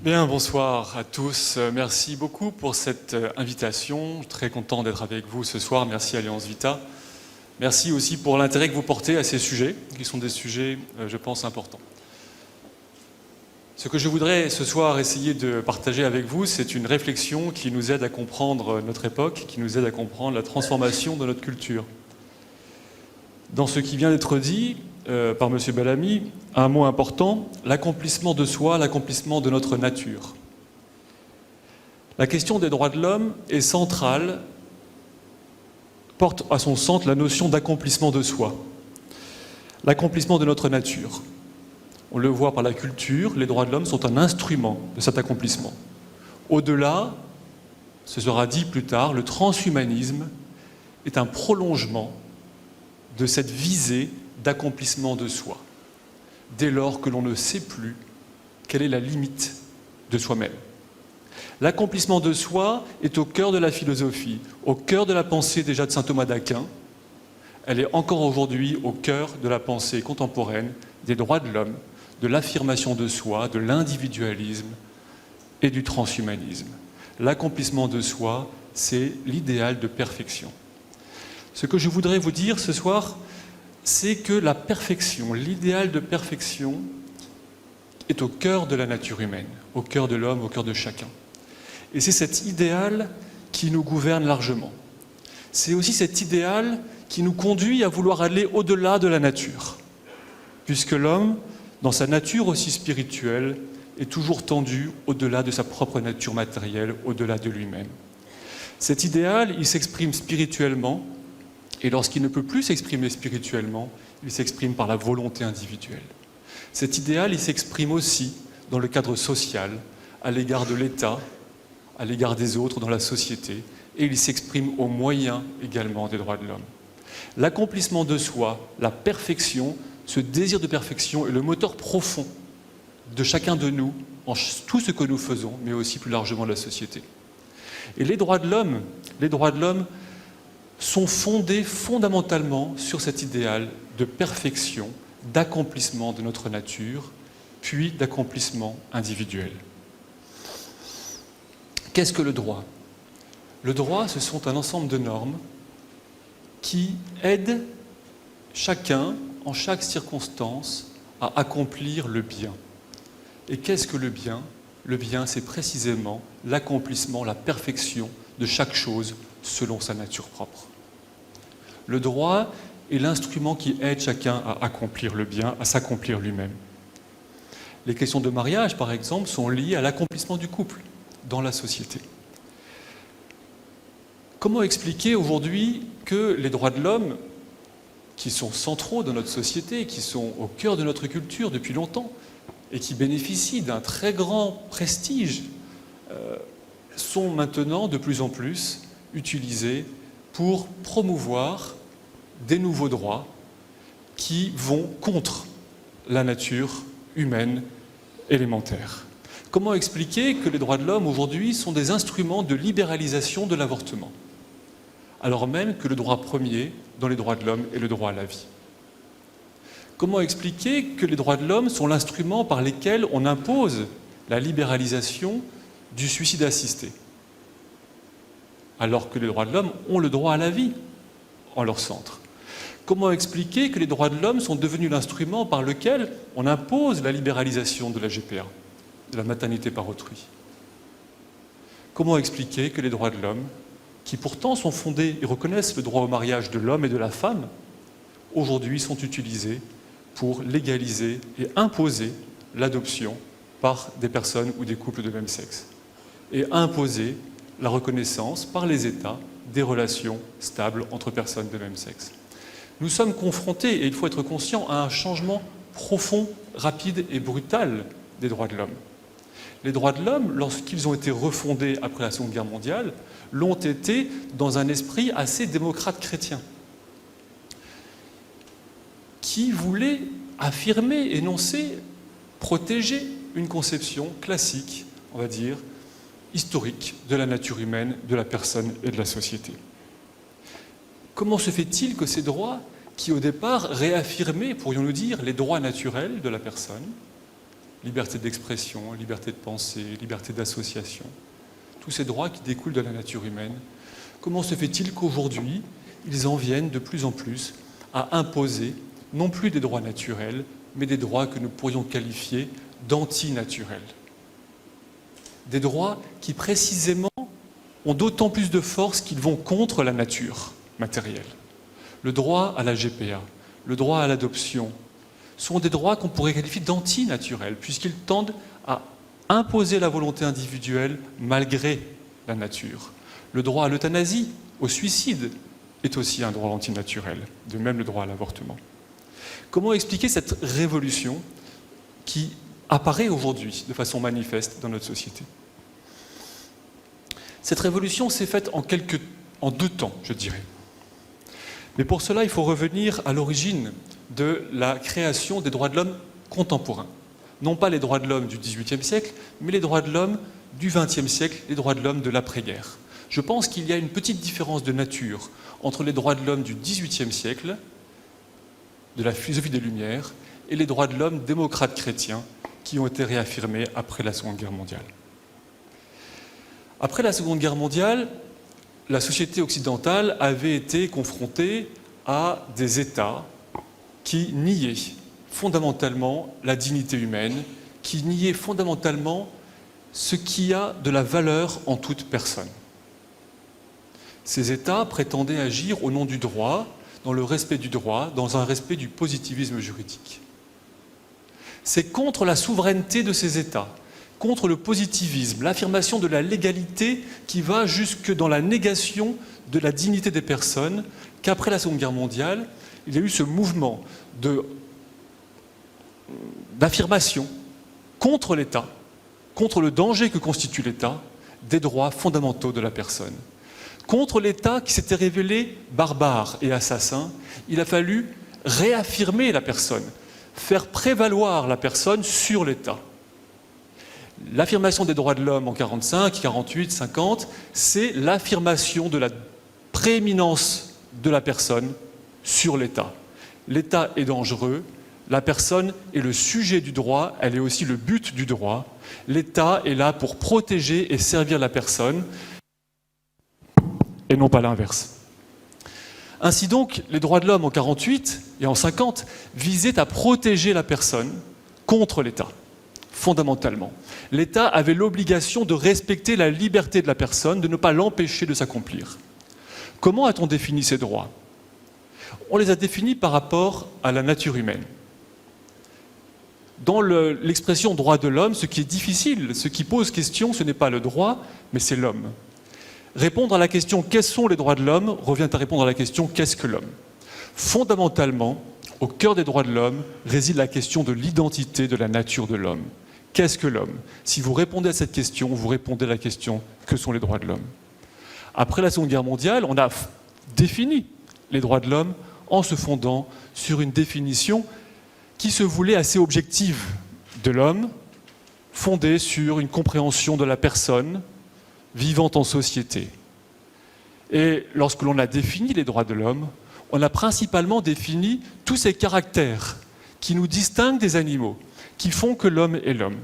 Bien, bonsoir à tous. Merci beaucoup pour cette invitation. Très content d'être avec vous ce soir. Merci Alliance Vita. Merci aussi pour l'intérêt que vous portez à ces sujets, qui sont des sujets, je pense, importants. Ce que je voudrais ce soir essayer de partager avec vous, c'est une réflexion qui nous aide à comprendre notre époque, qui nous aide à comprendre la transformation de notre culture. Dans ce qui vient d'être dit par M. Bellamy, un mot important, l'accomplissement de soi, l'accomplissement de notre nature. La question des droits de l'homme est centrale, porte à son centre la notion d'accomplissement de soi, l'accomplissement de notre nature. On le voit par la culture, les droits de l'homme sont un instrument de cet accomplissement. Au-delà, ce sera dit plus tard, le transhumanisme est un prolongement de cette visée d'accomplissement de soi, dès lors que l'on ne sait plus quelle est la limite de soi-même. L'accomplissement de soi est au cœur de la philosophie, au cœur de la pensée déjà de saint Thomas d'Aquin. Elle est encore aujourd'hui au cœur de la pensée contemporaine des droits de l'homme, de l'affirmation de soi, de l'individualisme et du transhumanisme. L'accomplissement de soi, c'est l'idéal de perfection. Ce que je voudrais vous dire ce soir, c'est que la perfection, l'idéal de perfection est au cœur de la nature humaine, au cœur de l'homme, au cœur de chacun. Et c'est cet idéal qui nous gouverne largement. C'est aussi cet idéal qui nous conduit à vouloir aller au-delà de la nature, puisque l'homme, dans sa nature aussi spirituelle, est toujours tendu au-delà de sa propre nature matérielle, au-delà de lui-même. Cet idéal, il s'exprime spirituellement, et lorsqu'il ne peut plus s'exprimer spirituellement, il s'exprime par la volonté individuelle. Cet idéal, il s'exprime aussi dans le cadre social, à l'égard de l'État, à l'égard des autres dans la société, et il s'exprime au moyen également des droits de l'homme. L'accomplissement de soi, la perfection, ce désir de perfection est le moteur profond de chacun de nous, en tout ce que nous faisons, mais aussi plus largement de la société. Et les droits de l'homme sont fondés fondamentalement sur cet idéal de perfection, d'accomplissement de notre nature, puis d'accomplissement individuel. Qu'est-ce que le droit ? Le droit, ce sont un ensemble de normes qui aident chacun, en chaque circonstance, à accomplir le bien. Et qu'est-ce que le bien ? Le bien, c'est précisément l'accomplissement, la perfection de chaque chose selon sa nature propre. Le droit est l'instrument qui aide chacun à accomplir le bien, à s'accomplir lui-même. Les questions de mariage, par exemple, sont liées à l'accomplissement du couple dans la société. Comment expliquer aujourd'hui que les droits de l'homme, qui sont centraux dans notre société, qui sont au cœur de notre culture depuis longtemps, et qui bénéficient d'un très grand prestige, sont maintenant de plus en plus utilisés pour promouvoir des nouveaux droits qui vont contre la nature humaine élémentaire. Comment expliquer que les droits de l'homme aujourd'hui sont des instruments de libéralisation de l'avortement, alors même que le droit premier dans les droits de l'homme est le droit à la vie ? Comment expliquer que les droits de l'homme sont l'instrument par lequel on impose la libéralisation du suicide assisté, alors que les droits de l'homme ont le droit à la vie en leur centre? Comment expliquer que les droits de l'homme sont devenus l'instrument par lequel on impose la libéralisation de la GPA, de la maternité par autrui? Comment expliquer que les droits de l'homme, qui pourtant sont fondés et reconnaissent le droit au mariage de l'homme et de la femme, aujourd'hui sont utilisés pour légaliser et imposer l'adoption par des personnes ou des couples de même sexe, et imposer la reconnaissance par les États des relations stables entre personnes de même sexe? Nous sommes confrontés, et il faut être conscient, à un changement profond, rapide et brutal des droits de l'homme. Les droits de l'homme, lorsqu'ils ont été refondés après la Seconde Guerre mondiale, l'ont été dans un esprit assez démocrate chrétien, qui voulait affirmer, énoncer, protéger une conception classique, on va dire, historique de la nature humaine, de la personne et de la société. Comment se fait-il que ces droits, qui au départ réaffirmaient, pourrions-nous dire, les droits naturels de la personne, liberté d'expression, liberté de pensée, liberté d'association, tous ces droits qui découlent de la nature humaine, comment se fait-il qu'aujourd'hui, ils en viennent de plus en plus à imposer non plus des droits naturels, mais des droits que nous pourrions qualifier d'antinaturels. Des droits qui précisément ont d'autant plus de force qu'ils vont contre la nature matérielle. Le droit à la GPA, le droit à l'adoption, sont des droits qu'on pourrait qualifier d'antinaturels, puisqu'ils tendent à imposer la volonté individuelle malgré la nature. Le droit à l'euthanasie, au suicide, est aussi un droit antinaturel, de même le droit à l'avortement. Comment expliquer cette révolution qui apparaît aujourd'hui de façon manifeste dans notre société? Cette révolution s'est faite en 2 temps, je dirais. Mais pour cela, il faut revenir à l'origine de la création des droits de l'homme contemporains. Non pas les droits de l'homme du XVIIIe siècle, mais les droits de l'homme du XXe siècle, les droits de l'homme de l'après-guerre. Je pense qu'il y a une petite différence de nature entre les droits de l'homme du XVIIIe siècle, de la philosophie des Lumières, et les droits de l'homme démocrates chrétiens qui ont été réaffirmés après la Seconde Guerre mondiale. Après la Seconde Guerre mondiale, la société occidentale avait été confrontée à des États qui niaient fondamentalement la dignité humaine, qui niaient fondamentalement ce qui a de la valeur en toute personne. Ces États prétendaient agir au nom du droit, dans le respect du droit, dans un respect du positivisme juridique. C'est contre la souveraineté de ces États, contre le positivisme, l'affirmation de la légalité qui va jusque dans la négation de la dignité des personnes, qu'après la Seconde Guerre mondiale, il y a eu ce mouvement d'affirmation contre l'État, contre le danger que constitue l'État, des droits fondamentaux de la personne. Contre l'État qui s'était révélé barbare et assassin, il a fallu réaffirmer la personne, faire prévaloir la personne sur l'État. L'affirmation des droits de l'homme en 1945, 1948, 1950, c'est l'affirmation de la prééminence de la personne sur l'État. L'État est dangereux, la personne est le sujet du droit, elle est aussi le but du droit. L'État est là pour protéger et servir la personne, et non pas l'inverse. Ainsi donc, les droits de l'homme en 1948 et en 1950 visaient à protéger la personne contre l'État, fondamentalement. L'État avait l'obligation de respecter la liberté de la personne, de ne pas l'empêcher de s'accomplir. Comment a-t-on défini ces droits? On les a définis par rapport à la nature humaine. Dans l'expression droit de l'homme, ce qui est difficile, ce qui pose question, ce n'est pas le droit, mais c'est l'homme. Répondre à la question « quels sont les droits de l'homme » revient à répondre à la question « qu'est-ce que l'homme » Fondamentalement, au cœur des droits de l'homme réside la question de l'identité de la nature de l'homme. Qu'est-ce que l'homme? Si vous répondez à cette question, vous répondez à la question « que sont les droits de l'homme » Après la Seconde Guerre mondiale, on a défini les droits de l'homme en se fondant sur une définition qui se voulait assez objective de l'homme, fondée sur une compréhension de la personne vivant en société. Et lorsque l'on a défini les droits de l'homme, on a principalement défini tous ces caractères qui nous distinguent des animaux, qui font que l'homme est l'homme.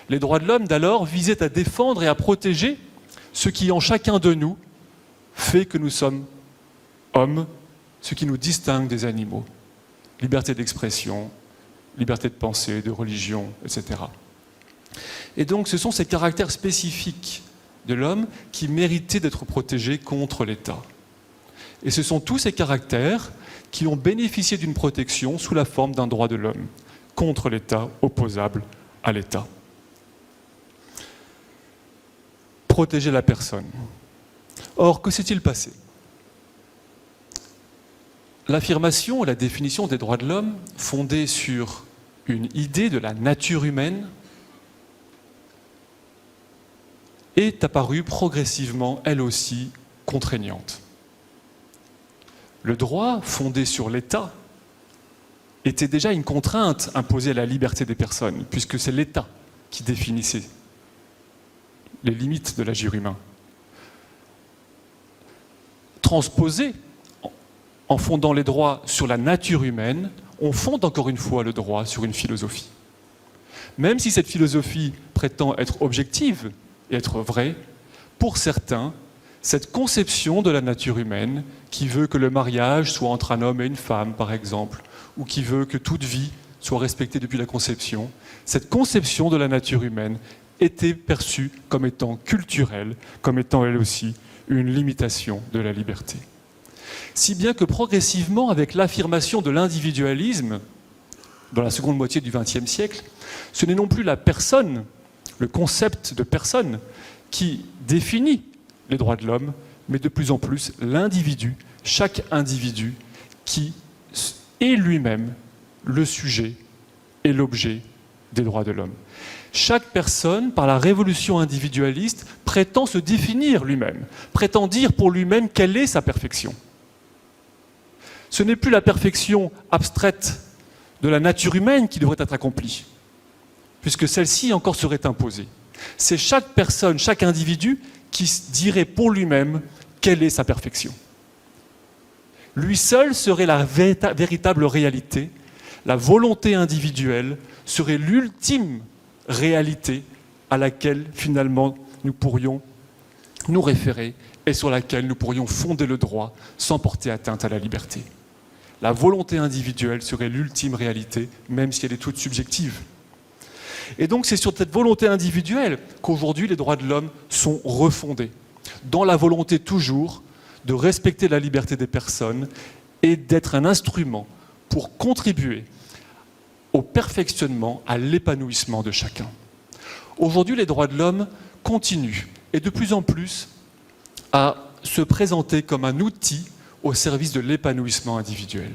Les droits de l'homme, d'alors, visaient à défendre et à protéger ce qui, en chacun de nous, fait que nous sommes hommes, ce qui nous distingue des animaux. Liberté d'expression, liberté de pensée, de religion, etc. Et donc, ce sont ces caractères spécifiques de l'homme qui méritaient d'être protégés contre l'État. Et ce sont tous ces caractères qui ont bénéficié d'une protection sous la forme d'un droit de l'homme, contre l'État, opposable à l'État. Protéger la personne. Or, que s'est-il passé? L'affirmation et la définition des droits de l'homme, fondée sur une idée de la nature humaine, est apparue progressivement, elle aussi, contraignante. Le droit, fondé sur l'État, était déjà une contrainte imposée à la liberté des personnes, puisque c'est l'État qui définissait les limites de l'agir humain. Transposé, en fondant les droits sur la nature humaine, on fonde encore une fois le droit sur une philosophie. Même si cette philosophie prétend être objective et être vraie, pour certains, cette conception de la nature humaine, qui veut que le mariage soit entre un homme et une femme, par exemple, ou qui veut que toute vie soit respectée depuis la conception, cette conception de la nature humaine était perçue comme étant culturelle, comme étant elle aussi une limitation de la liberté. Si bien que progressivement, avec l'affirmation de l'individualisme, dans la seconde moitié du XXe siècle, ce n'est non plus la personne, le concept de personne, qui définit les droits de l'homme, mais de plus en plus l'individu, chaque individu qui est lui-même le sujet et l'objet des droits de l'homme. Chaque personne, par la révolution individualiste, prétend se définir lui-même, prétend dire pour lui-même quelle est sa perfection. Ce n'est plus la perfection abstraite de la nature humaine qui devrait être accomplie, puisque celle-ci encore serait imposée. C'est chaque personne, chaque individu qui dirait pour lui-même quelle est sa perfection. Lui seul serait la véritable réalité, la volonté individuelle serait l'ultime réalité à laquelle finalement nous pourrions nous référer et sur laquelle nous pourrions fonder le droit sans porter atteinte à la liberté. La volonté individuelle serait l'ultime réalité, même si elle est toute subjective. Et donc c'est sur cette volonté individuelle qu'aujourd'hui les droits de l'homme sont refondés, dans la volonté toujours de respecter la liberté des personnes et d'être un instrument pour contribuer au perfectionnement, à l'épanouissement de chacun. Aujourd'hui, les droits de l'homme continuent, et de plus en plus, à se présenter comme un outil au service de l'épanouissement individuel.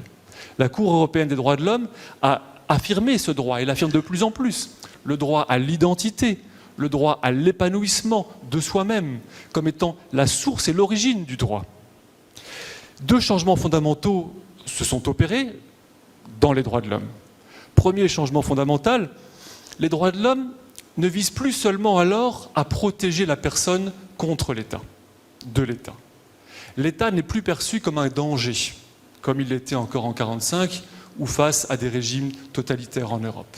La Cour européenne des droits de l'homme a affirmé ce droit, et l'affirme de plus en plus, le droit à l'identité, le droit à l'épanouissement de soi-même, comme étant la source et l'origine du droit. Deux changements fondamentaux se sont opérés dans les droits de l'homme. Premier changement fondamental, les droits de l'homme ne visent plus seulement alors à protéger la personne contre l'État, de l'État. L'État n'est plus perçu comme un danger, comme il l'était encore en 1945 ou face à des régimes totalitaires en Europe.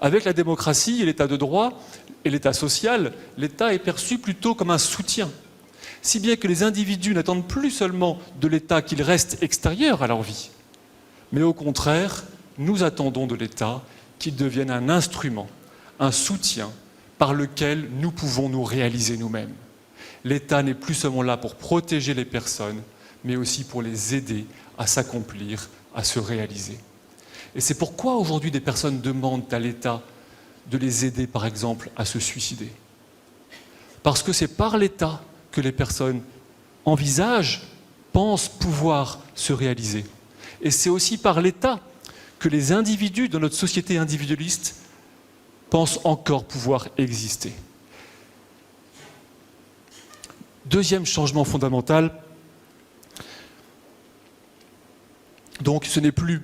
Avec la démocratie et l'État de droit et l'État social, l'État est perçu plutôt comme un soutien, si bien que les individus n'attendent plus seulement de l'État qu'il reste extérieur à leur vie, mais au contraire, nous attendons de l'État qu'il devienne un instrument, un soutien par lequel nous pouvons nous réaliser nous-mêmes. L'État n'est plus seulement là pour protéger les personnes, mais aussi pour les aider à s'accomplir, à se réaliser. Et c'est pourquoi aujourd'hui des personnes demandent à l'État de les aider, par exemple, à se suicider. Parce que c'est par l'État que les personnes envisagent, pensent pouvoir se réaliser. Et c'est aussi par l'État que les individus de notre société individualiste pensent encore pouvoir exister. Deuxième changement fondamental, donc ce n'est plus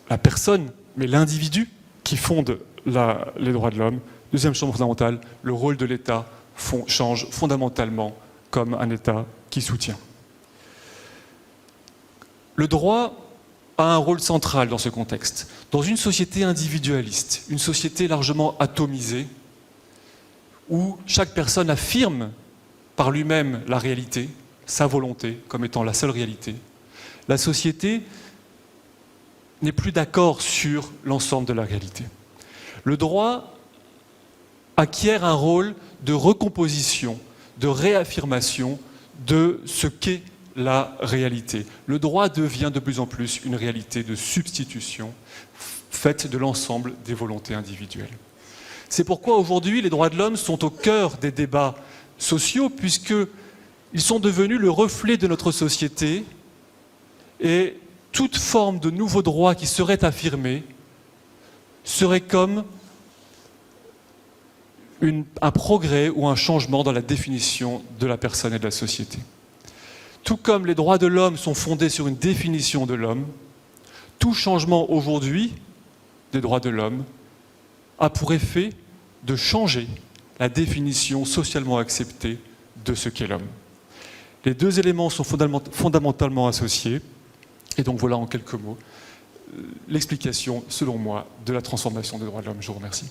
la personne, mais l'individu qui fonde les droits de l'homme. Deuxième changement fondamental, le rôle de l'État change fondamentalement comme un État qui soutient. Le droit a un rôle central dans ce contexte. Dans une société individualiste, une société largement atomisée, où chaque personne affirme par lui-même la réalité, sa volonté, comme étant la seule réalité, la société n'est plus d'accord sur l'ensemble de la réalité. Le droit acquiert un rôle de recomposition, de réaffirmation de ce qu'est la réalité. Le droit devient de plus en plus une réalité de substitution faite de l'ensemble des volontés individuelles. C'est pourquoi aujourd'hui les droits de l'homme sont au cœur des débats sociaux, puisqu'ils sont devenus le reflet de notre société et toute forme de nouveau droit qui serait affirmé serait comme un progrès ou un changement dans la définition de la personne et de la société. Tout comme les droits de l'homme sont fondés sur une définition de l'homme, tout changement aujourd'hui des droits de l'homme a pour effet de changer la définition socialement acceptée de ce qu'est l'homme. Les deux éléments sont fondamentalement associés, et donc voilà en quelques mots l'explication, selon moi, de la transformation des droits de l'homme. Je vous remercie.